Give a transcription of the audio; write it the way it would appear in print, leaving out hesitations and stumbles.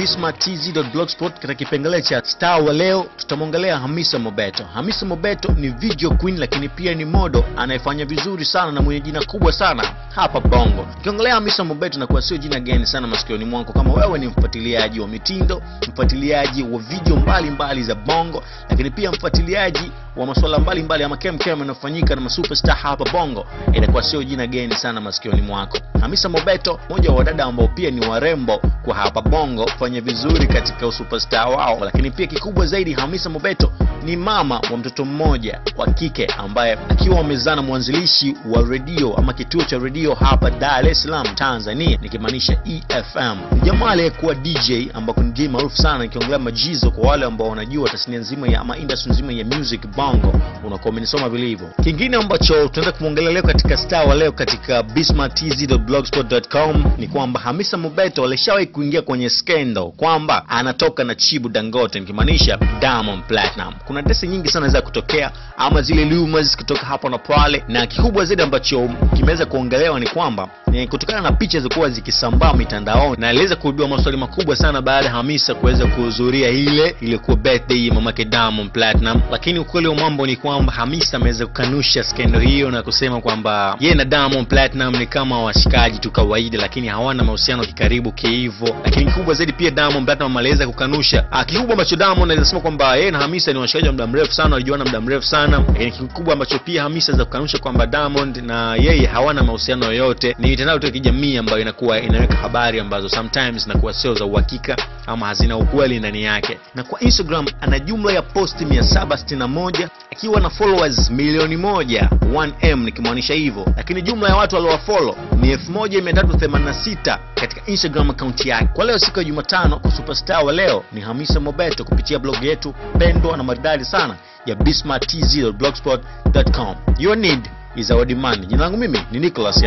bismartz.blogspot. Katika kipengele cha star wa leo tutamwongelea Hamisa Mobeto. Hamisa Mobeto ni video queen lakini pia ni model anayefanya vizuri sana na mwenye jina kubwa sana hapa Bongo. Ukiongelea Hamisa Mobeto na kwa sio jina gani sana masikioni mwako kama wewe ni mfuatiliaji wa mitindo, mfuatiliaji wa video mbalimbali za Bongo, lakini pia mfuatiliaji wa masuala mbalimbali ama kemkem yanayofanyika na masuperstar hapa Bongo, inakuwa sio jina gani sana masikioni mwako. Hamisa Mobeto, mmoja wa wadada ambao pia ni warembo kwa hapa Bongo, fanya vizuri katika usuperstar wao, lakini pia kikubwa zaidi Hamisa Mobeto ni mama wa mtoto mmoja wa kike ambaye akiwa amezana mwanzilishi wa radio ama kituo cha radio hapa Dar es Salaam Tanzania, nikimaanisha EFM. Ni jamaa aliyekuwa DJ ambako ni DJ maarufu sana, nikiongelea majizo kwa wale ambao wanajua tasnia nzima ya ama industry nzima ya music Bongo, unakuwa umenisoma vilivyo. Kingine ambacho tunaenda kumuongelea leo katika star wa leo katika bismartz.blogspot.com ni kwamba Hamisa Mobeto alishawahi kuingia kwenye scandal kwamba anatoka na Chibu Dangote, nikimaanisha Diamond Platinum. Kuna desi nyingi sana za kutokea ama zile rumors kutoka hapa na pale, na kikubwa zaidi ambacho kimeweza kuongelewa ni kwamba kutokana na picha zilikuwa zikisambaa mitandaoni na aliweza kuibua maswali makubwa sana baada ya Hamisa kuweza kuhudhuria ile ilikuwa birthday ya mamake Diamond Platinum. Lakini ukweli wa mambo ni kwamba Hamisa ameweza kukanusha scandal hiyo na kusema kwamba yeye na Diamond Platinum ni kama washikaji tu kawaida, lakini hawana mahusiano kikaribu hivyo. Lakini kikubwa zaidi pia Diamond Platinum aliweza kukanusha kikubwa ambacho Diamond alisema kwamba yeye na Hamisa ni washikaji wa muda mrefu sana, walijuana muda mrefu sana. Lakini kikubwa ambacho pia Hamisa za kukanusha kwamba Diamond na yeye hawana mahusiano yoyote ni mitandao ya kijamii ambayo inakuwa inaweka habari ambazo sometimes zinakuwa sio za uhakika ama hazina ukweli ndani yake. Na kwa Instagram ana jumla ya posti 761 akiwa na followers milioni 1 nikimaanisha hivyo, lakini jumla ya watu waliowafollow ni 1386 katika Instagram account yake. Kwa leo siku ya Jumatano, kwa superstar wa leo ni Hamisa Mobeto kupitia blog yetu pendwa na maridadi sana ya bismartz.blogspot.com. Your need is our demand. Jina langu mimi ni Nicholas.